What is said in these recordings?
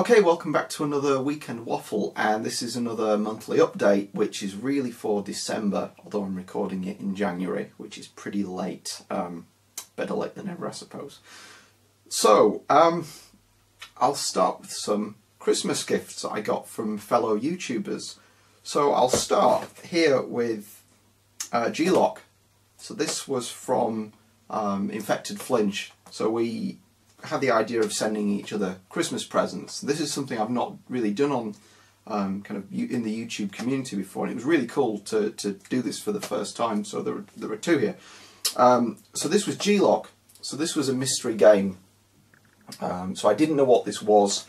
Okay, welcome back to another weekend waffle, and this is another monthly update, which is really for December, although I'm recording it in January, which is pretty late. Better late than ever, I suppose. So, I'll start with some Christmas gifts I got from fellow YouTubers. So I'll start here with G-Lock. So this was from Infected Flinch. So we had the idea of sending each other Christmas presents. This is something I've not really done on kind of in the YouTube community before, and it was really cool to do this for the first time. So there were two here. So this was G-Lock. So this was a mystery game. So I didn't know what this was.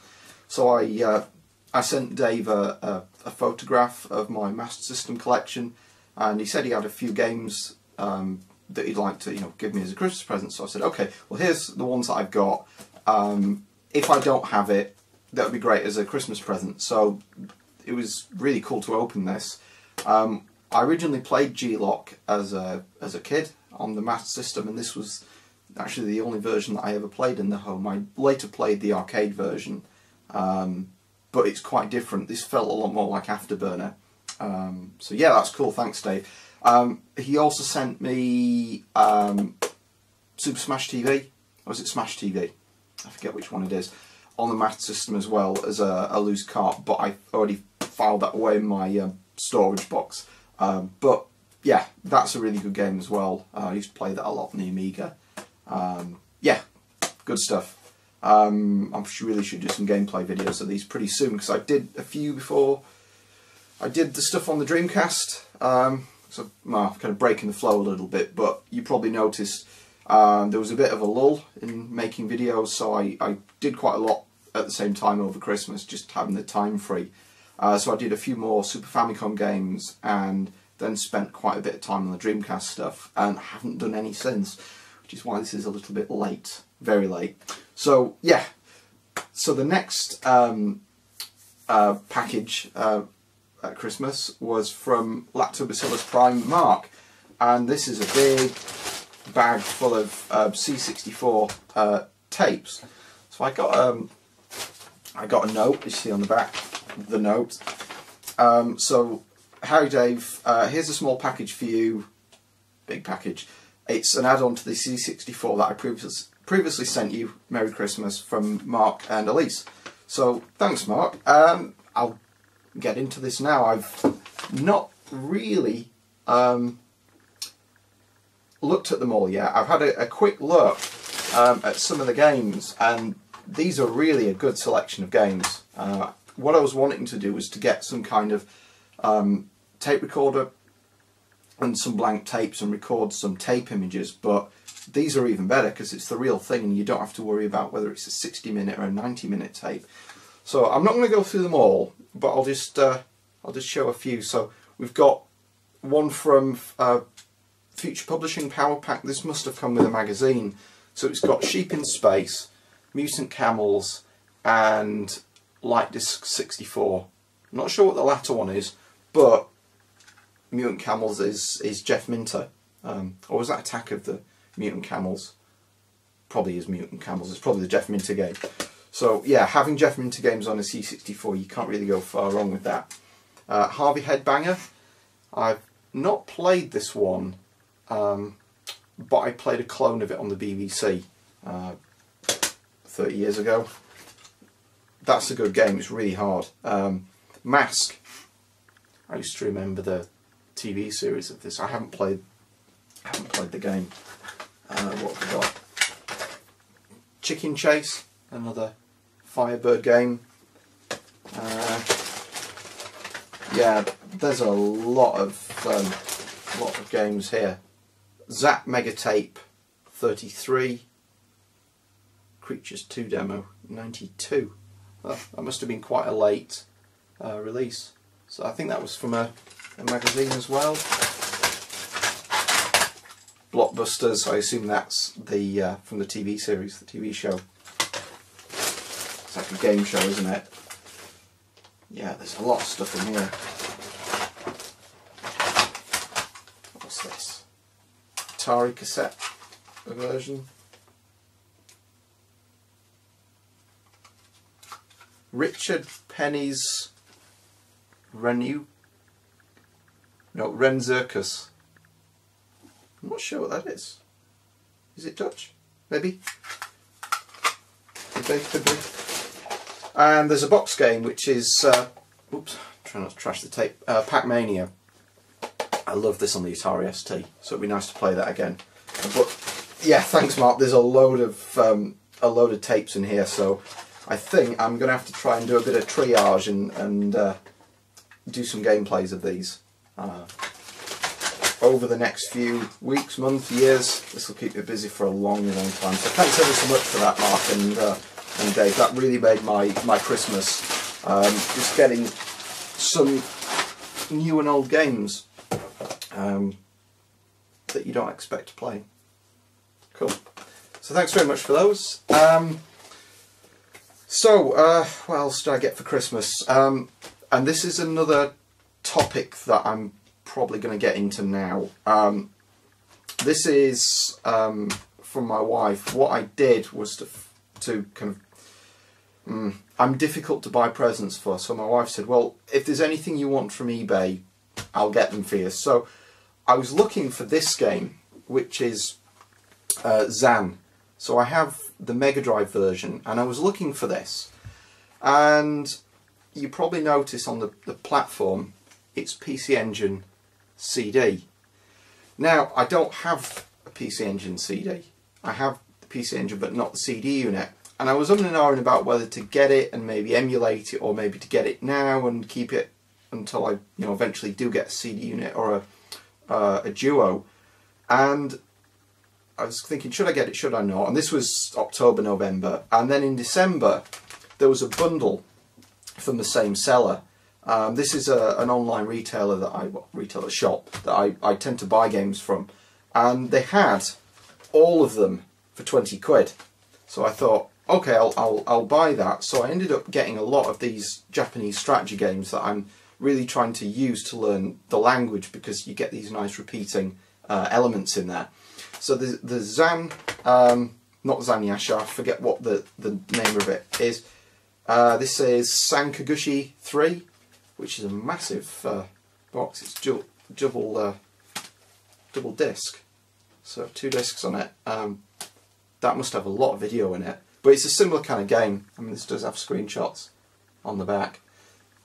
So I sent Dave a photograph of my Master System collection, and he said he had a few games that he'd like to, give me as a Christmas present. So I said, okay, well here's the ones that I've got. If I don't have it, that would be great as a Christmas present. So it was really cool to open this. I originally played G-Lock as a kid on the Master System, and this was actually the only version that I ever played in the home. I later played the arcade version, but it's quite different. This felt a lot more like Afterburner. So yeah, that's cool. Thanks, Dave. He also sent me Super Smash TV, or is it Smash TV? I forget which one it is, on the Master System as well as a loose cart, but I already filed that away in my storage box. But yeah, that's a really good game as well. I used to play that a lot on the Amiga. Yeah, good stuff. I really should do some gameplay videos of these pretty soon, because I did a few before I did the stuff on the Dreamcast. So I'm kind of breaking the flow a little bit, but you probably noticed there was a bit of a lull in making videos, so I did quite a lot at the same time over Christmas, just having the time free. So I did a few more Super Famicom games, and then spent quite a bit of time on the Dreamcast stuff, and haven't done any since, which is why this is a little bit late, very late. So yeah, so the next package at Christmas was from Lactobacillus Prime Mark, and this is a big bag full of C64 tapes. So I got a note, you see on the back the note. So, hi Dave, here's a small package for you. Big package. It's an add-on to the C64 that I previously sent you. Merry Christmas, from Mark and Elise. So thanks, Mark. I'll get into this now. I've not really looked at them all yet. I've had a quick look at some of the games, and these are really a good selection of games. What I was wanting to do was to get some kind of tape recorder and some blank tapes and record some tape images, but these are even better because it's the real thing and you don't have to worry about whether it's a 60-minute or a 90-minute tape. So I'm not going to go through them all, but I'll just show a few. So we've got one from Future Publishing Power Pack. This must have come with a magazine. So it's got Sheep in Space, Mutant Camels, and Light Disc 64. I'm not sure what the latter one is, but Mutant Camels is Jeff Minter. Or was that Attack of the Mutant Camels? Probably is Mutant Camels. It's probably the Jeff Minter game. So yeah, having Jeff Minter games on a C64, you can't really go far wrong with that. Harvey Headbanger. I've not played this one, but I played a clone of it on the BBC 30 years ago. That's a good game. It's really hard. Mask. I used to remember the TV series of this. I haven't played the game. What have we got? Chicken Chase, another Firebird game. Yeah, there's a lot of games here. Zap Megatape 33, Creatures 2 demo 92. Well, that must have been quite a late release. So I think that was from a magazine as well. Blockbusters, I assume that's the from the TV series, the TV show. It's like a game show, isn't it? Yeah, there's a lot of stuff in here. What's this? Atari cassette version. Richard Penny's Renzerkus. I'm not sure what that is. Is it Dutch? Maybe? Could be. And there's a box game which is, oops, trying not to trash the tape, Pac-Mania. I love this on the Atari ST, so it'd be nice to play that again. But yeah, thanks Mark, there's a load of tapes in here, so I think I'm going to have to try and do a bit of triage and do some gameplays of these. Over the next few weeks, months, years. This will keep me busy for a long, long time. So thanks ever so much for that, Mark and Dave. That really made my Christmas. Just getting some new and old games that you don't expect to play. Cool. So thanks very much for those. What else did I get for Christmas? And this is another topic that I'm probably going to get into now. This is from my wife. What I did was to kind of I'm difficult to buy presents for, so my wife said, well, if there's anything you want from eBay, I'll get them for you. So I was looking for this game, which is Zan. So I have the Mega Drive version, and I was looking for this, and you probably notice on the platform it's PC Engine CD. Now, I don't have a PC Engine CD. I have the PC Engine but not the CD unit. And I was umming and ahhing about whether to get it and maybe emulate it, or maybe to get it now and keep it until I eventually do get a CD unit or a Duo. And I was thinking, should I get it, should I not? And this was October, November. And then in December, there was a bundle from the same seller. This is an online retailer retailer shop that I tend to buy games from, and they had all of them for 20 quid. So I thought, okay, I'll buy that. So I ended up getting a lot of these Japanese strategy games that I'm really trying to use to learn the language, because you get these nice repeating elements in there. So the Zan, not Zanyasha, I forget what the name of it is. This is Sankagushi 3. Which is a massive box. It's double disc, so 2 discs on it. That must have a lot of video in it, but it's a similar kind of game. I mean, this does have screenshots on the back.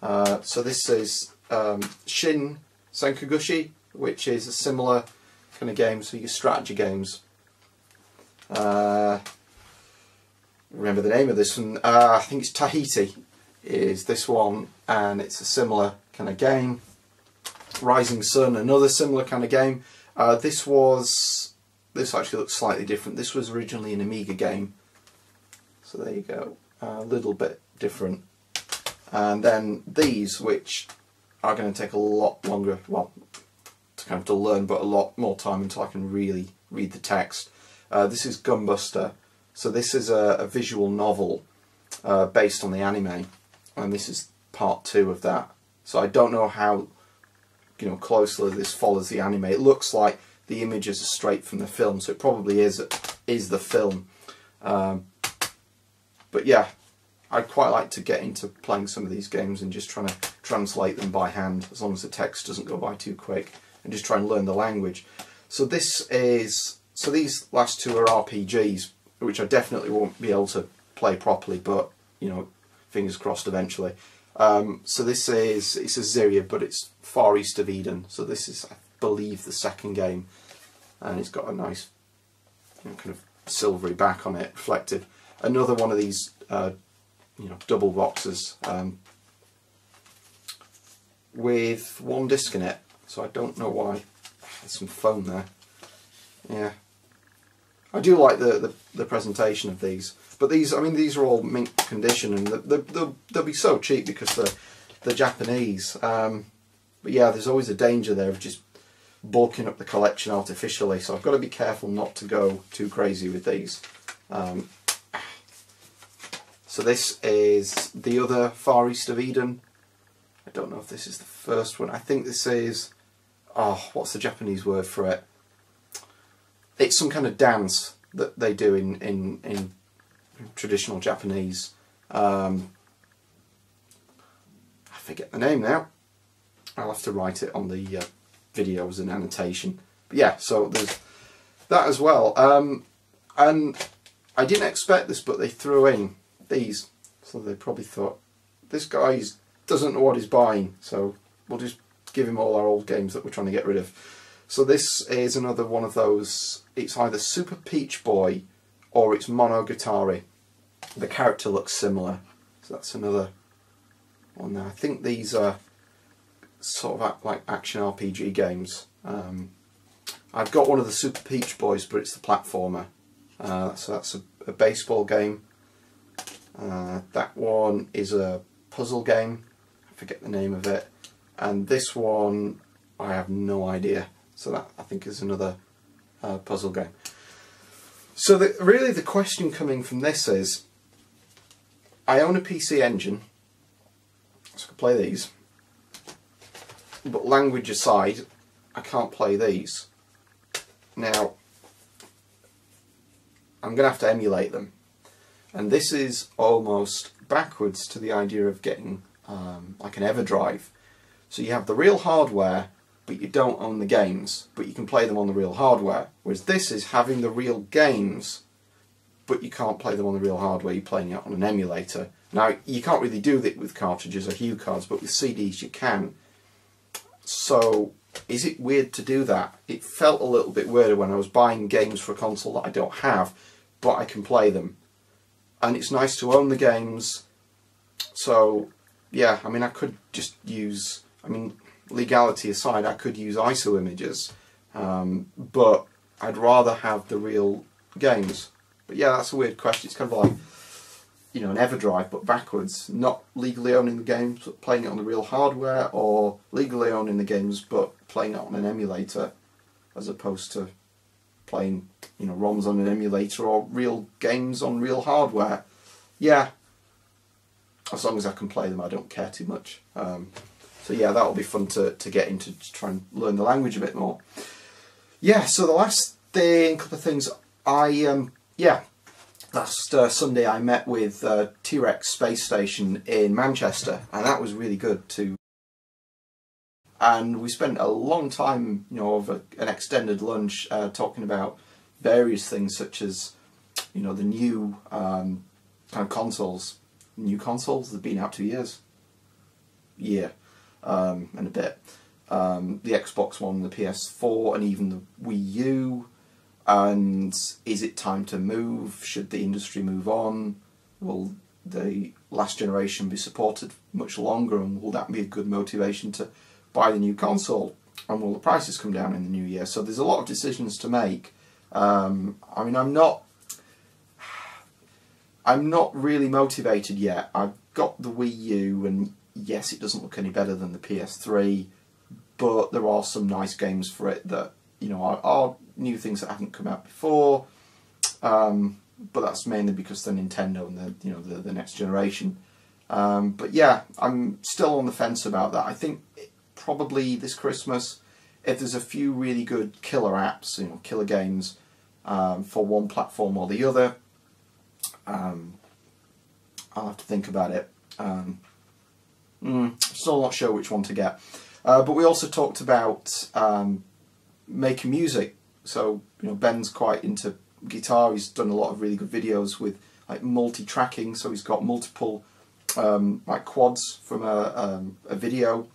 So this is Shin Sankagushi, which is a similar kind of game. So your strategy games. Remember the name of this one? I think it's Tahiti. Is this one, and it's a similar kind of game. Rising Sun, another similar kind of game. This actually looks slightly different. This was originally an Amiga game, so there you go, a little bit different. And then these, which are going to take a lot longer, well, to learn, but a lot more time until I can really read the text. This is Gunbuster. So this is a visual novel based on the anime. And this is part 2 of that. So I don't know how closely this follows the anime. It looks like the images are straight from the film, so it probably is the film. But yeah, I'd quite like to get into playing some of these games and just trying to translate them by hand, as long as the text doesn't go by too quick, and just try and learn the language. So these last 2 are RPGs, which I definitely won't be able to play properly, but fingers crossed eventually. So it's a Zyria, but it's Far East of Eden. So this is, I believe, the second game, and it's got a nice kind of silvery back on it, reflective. Another one of these double boxes with 1 disc in it. So I don't know why. There's some foam there. Yeah, I do like the presentation of these. But these are all mint condition, and they'll be so cheap because they're Japanese. But yeah, there's always a danger there of just bulking up the collection artificially. So I've got to be careful not to go too crazy with these. So this is the other Far East of Eden. I don't know if this is the first one. I think this is, what's the Japanese word for it? It's some kind of dance that they do in traditional Japanese. forget the name now. I'll have to write it on the videos and annotation. But yeah, so there's that as well. And I didn't expect this, but they threw in these. So they probably thought, this guy doesn't know what he's buying, so we'll just give him all our old games that we're trying to get rid of. So this is another one of those. It's either Super Peach Boy or it's Monogatari. The character looks similar, so that's another one there. I think these are sort of like action RPG games. I've got one of the Super Peach Boys, but it's the platformer. So that's a baseball game. That one is a puzzle game. I forget the name of it. And this one, I have no idea. So that, I think, is another puzzle game. So really the question coming from this is, I own a PC Engine, so I can play these. But language aside, I can't play these. Now, I'm going to have to emulate them. And this is almost backwards to the idea of getting like an EverDrive. So you have the real hardware, but you don't own the games, but you can play them on the real hardware. Whereas this is having the real games, but you can't play them on the real hardware, you're playing it on an emulator. Now, you can't really do that with cartridges or Hue cards, but with CDs you can. So, is it weird to do that? It felt a little bit weirder when I was buying games for a console that I don't have, but I can play them. And it's nice to own the games. So, yeah, I mean, I could just use, I mean, legality aside, I could use ISO images, but I'd rather have the real games. But yeah, that's a weird question. It's kind of like, you know, an EverDrive, but backwards. Not legally owning the games, but playing it on the real hardware, or legally owning the games, but playing it on an emulator, as opposed to playing, you know, ROMs on an emulator or real games on real hardware. Yeah, as long as I can play them, I don't care too much. So yeah, that'll be fun to get into, to try and learn the language a bit more. Yeah, so the last thing, couple of things, last Sunday I met with T-Rex Space Station in Manchester, and that was really good too. And we spent a long time, you know, over an extended lunch talking about various things such as, you know, the new kind of consoles. New consoles, they've been out 2 years. Yeah. And a bit. The Xbox One, the PS4, and even the Wii U. And is it time to move? Should the industry move on? Will the last generation be supported much longer, and will that be a good motivation to buy the new console? And will the prices come down in the new year? So there's a lot of decisions to make. I mean, I'm not really motivated yet. I've got the Wii U, and yes, it doesn't look any better than the PS3, but there are some nice games for it that, you know, are new things that haven't come out before. But that's mainly because they're Nintendo and they're, you know, the next generation. But yeah, I'm still on the fence about that. I think probably this Christmas, if there's a few really good killer apps, you know, killer games for one platform or the other, I'll have to think about it. Still not sure which one to get. But we also talked about making music. So, you know, Ben's quite into guitar. He's done a lot of really good videos with like multi-tracking. So he's got multiple like quads from a video,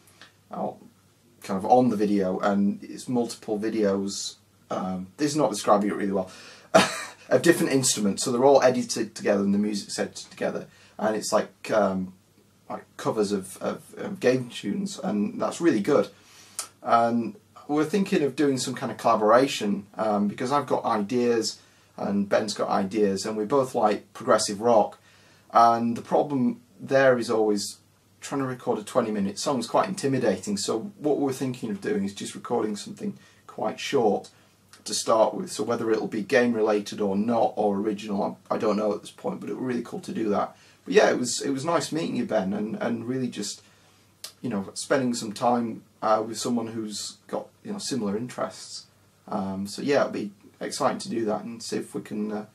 kind of on the video, and it's multiple videos. This is not describing it really well. Of different instruments, so they're all edited together and the music's edited together, and it's like covers of game tunes, and that's really good. And we're thinking of doing some kind of collaboration, because I've got ideas and Ben's got ideas, and we both like progressive rock, and the problem there is always trying to record a 20-minute song is quite intimidating. So what we're thinking of doing is just recording something quite short to start with. So whether it'll be game related or not, or original, I don't know at this point, but it was really cool to do that. But yeah, it was nice meeting you, Ben, and really just, you know, spending some time with someone who's got, you know, similar interests. So yeah, it'll be exciting to do that and see if we can,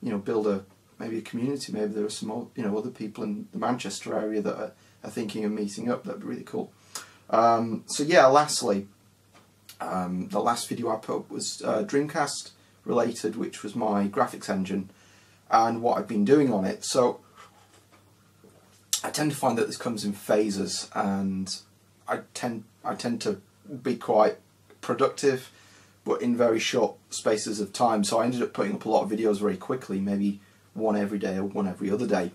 you know, build maybe a community. Maybe there are some, you know, other people in the Manchester area that are are thinking of meeting up, that'd be really cool. So yeah, lastly, the last video I put up was Dreamcast related, which was my graphics engine and what I've been doing on it. So I tend to find that this comes in phases, and I tend to be quite productive, but in very short spaces of time. So I ended up putting up a lot of videos very quickly, maybe one every day or one every other day,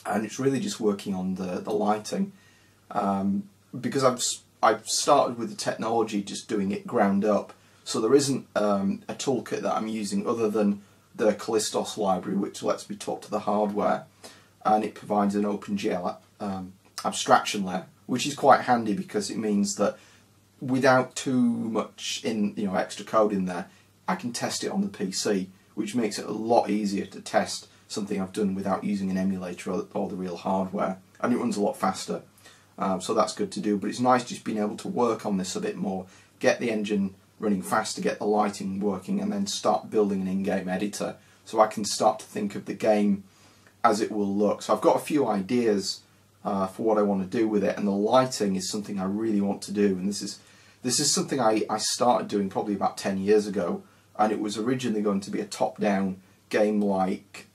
and it's really just working on the lighting, because I've started with the technology, just doing it ground up. So there isn't a toolkit that I'm using other than the Callistos library, which lets me talk to the hardware, and it provides an OpenGL abstraction layer, which is quite handy because it means that without too much extra code in there, I can test it on the PC, which makes it a lot easier to test something I've done without using an emulator or the real hardware, and it runs a lot faster. So that's good to do, but it's nice just being able to work on this a bit more, get the engine running faster, get the lighting working, and then start building an in-game editor so I can start to think of the game as it will look. So I've got a few ideas for what I want to do with it, and the lighting is something I really want to do, and this is something I started doing probably about 10 years ago, and it was originally going to be a top-down game like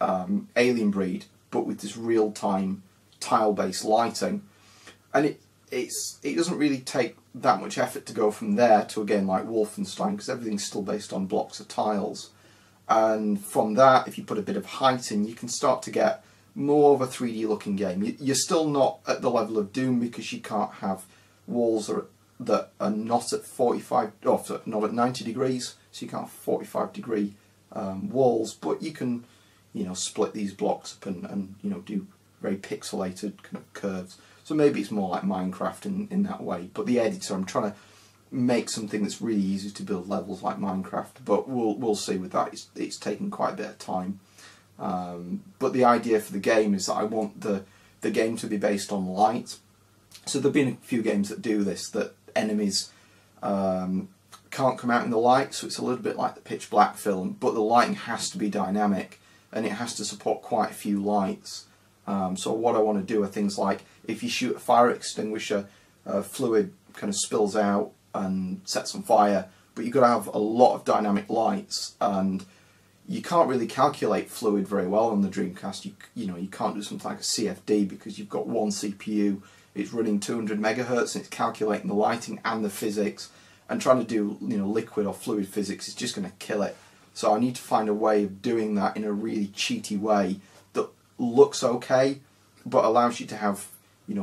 Alien Breed, but with this real-time tile-based lighting. And it doesn't really take that much effort to go from there to a game like Wolfenstein, because everything's still based on blocks of tiles. And from that, if you put a bit of height in, you can start to get more of a 3D looking game. You're still not at the level of Doom, because you can't have walls that are not at 45, or not at 90 degrees, so you can't have 45 degree walls, but you can, split these blocks up and do very pixelated kind of curves. So maybe it's more like Minecraft in that way. But the editor, I'm trying to make something that's really easy to build levels like Minecraft. But we'll see with that. It's taken quite a bit of time. But the idea for the game is that I want the game to be based on light. So there've been a few games that do this, that enemies can't come out in the light, so it's a little bit like the pitch black film, but the lighting has to be dynamic, and it has to support quite a few lights. So what I want to do are things like, if you shoot a fire extinguisher, fluid kind of spills out and sets on fire, but you've got to have a lot of dynamic lights, and you can't really calculate fluid very well on the Dreamcast. You can't do something like a CFD, because you've got one CPU, it's running 200 megahertz, and it's calculating the lighting and the physics, and trying to do liquid or fluid physics is just going to kill it. So I need to find a way of doing that in a really cheaty way that looks okay, but allows you to have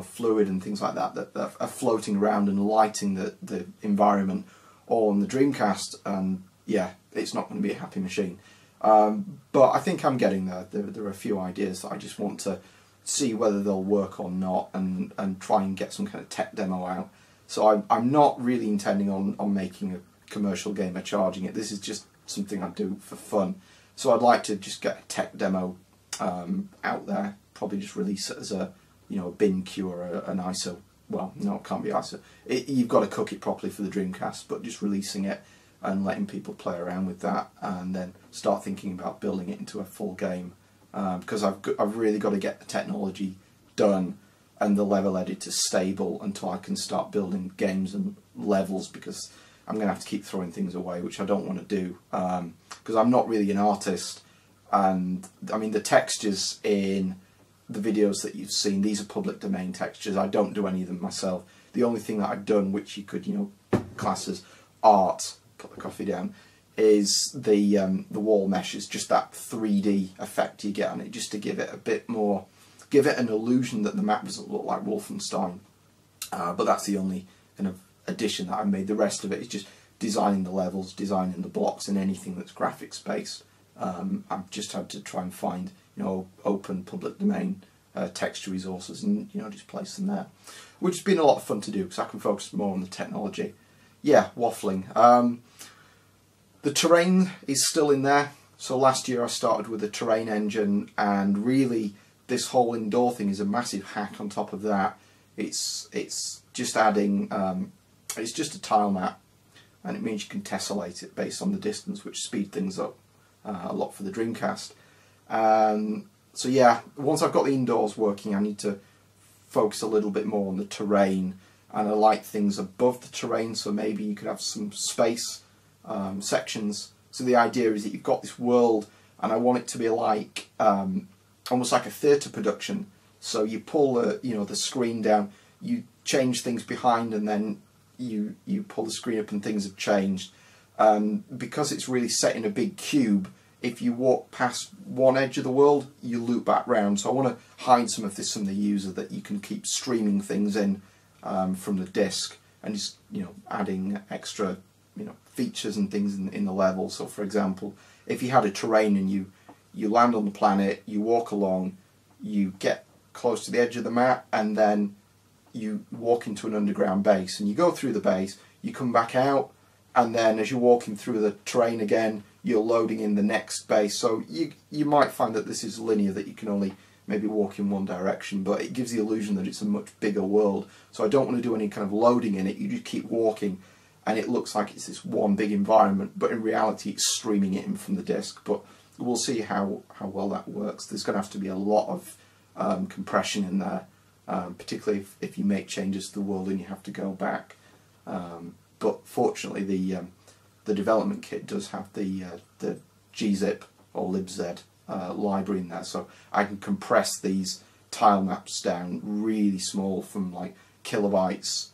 fluid and things like that are floating around and lighting the environment all on the Dreamcast. And yeah, it's not going to be a happy machine. But I think I'm getting there. There are a few ideas that I just want to see whether they'll work or not, and try and get some kind of tech demo out. So I'm not really intending on making a commercial game or charging it. This is just something I do for fun. So I'd like to just get a tech demo out there, probably just release it as a BinQ or an ISO. Well, no, it can't be ISO. You've got to cook it properly for the Dreamcast, but just releasing it and letting people play around with that, and then start thinking about building it into a full game, because I've really got to get the technology done and the level editor stable until I can start building games and levels, because I'm going to have to keep throwing things away, which I don't want to do, because I'm not really an artist. And I mean, the textures in the videos that you've seen, these are public domain textures. I don't do any of them myself. The only thing that I've done, which you could class as art, put the coffee down, is the wall meshes, just that 3D effect you get on it, just to give it a bit more, give it an illusion that the map doesn't look like Wolfenstein. But that's the only kind of addition that I've made. The rest of it is just designing the levels, designing the blocks, and anything that's graphics based. I've just had to try and find open public domain texture resources, and just place them there, which has been a lot of fun to do because I can focus more on the technology. Yeah, waffling. The terrain is still in there. So last year I started with a terrain engine, and really this whole indoor thing is a massive hack on top of that. It's just adding, it's just a tile map, and it means you can tessellate it based on the distance, which speed things up a lot for the Dreamcast. So yeah, once I've got the indoors working, I need to focus a little bit more on the terrain, and I like things above the terrain, so maybe you could have some space sections. So the idea is that you've got this world, and I want it to be like almost like a theatre production. So you pull the screen down, you change things behind, and then you pull the screen up and things have changed. Because it's really set in a big cube, if you walk past one edge of the world, you loop back round. So I want to hide some of this from the user, that you can keep streaming things in from the disk, and just adding extra features and things in the level. So for example, if you had a terrain and you land on the planet, you walk along, you get close to the edge of the map, and then you walk into an underground base, and you go through the base, you come back out, and then as you're walking through the terrain again, you're loading in the next base. So you might find that this is linear, that you can only maybe walk in one direction, but it gives the illusion that it's a much bigger world. So I don't want to do any kind of loading in it. You just keep walking, and it looks like it's this one big environment, but in reality it's streaming it in from the disk. But we'll see how well that works. There's going to have to be a lot of compression in there, particularly if you make changes to the world and you have to go back. But fortunately, the development kit does have the gzip or libz library in there, so I can compress these tile maps down really small, from like kilobytes,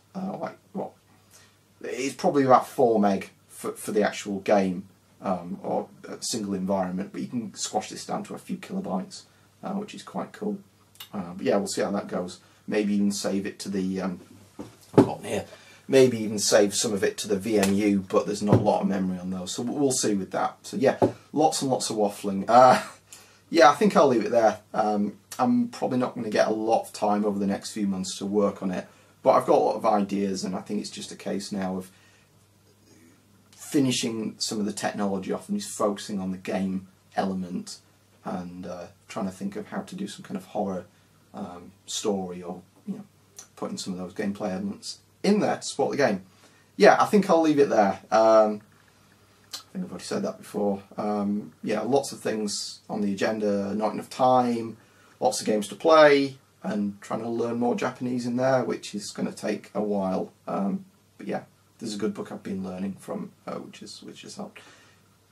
it's probably about 4 meg for the actual game, or a single environment, but you can squash this down to a few kilobytes, which is quite cool. But yeah, we'll see how that goes. Maybe even save it to the maybe even save some of it to the VMU, but there's not a lot of memory on those, so we'll see with that. So yeah, lots and lots of waffling. Yeah, I think I'll leave it there. I'm probably not going to get a lot of time over the next few months to work on it, but I've got a lot of ideas, and I think it's just a case now of finishing some of the technology off and just focusing on the game element, and trying to think of how to do some kind of horror story, or putting some of those gameplay elements in there to support the game. Yeah, I think I'll leave it there. I think I've already said that before. Yeah, lots of things on the agenda, not enough time, lots of games to play, and trying to learn more Japanese in there, which is going to take a while. But yeah, there's a good book I've been learning from, which has helped.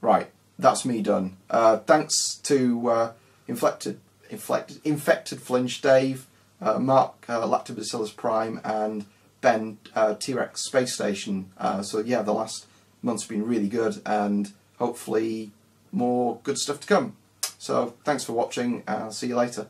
Right, that's me done. Thanks to Infected Flinch, Dave, Mark, Lactobacillus Prime, and Ben, T-Rex Space Station. So yeah, the last month's been really good, and hopefully more good stuff to come. So thanks for watching, and I'll see you later.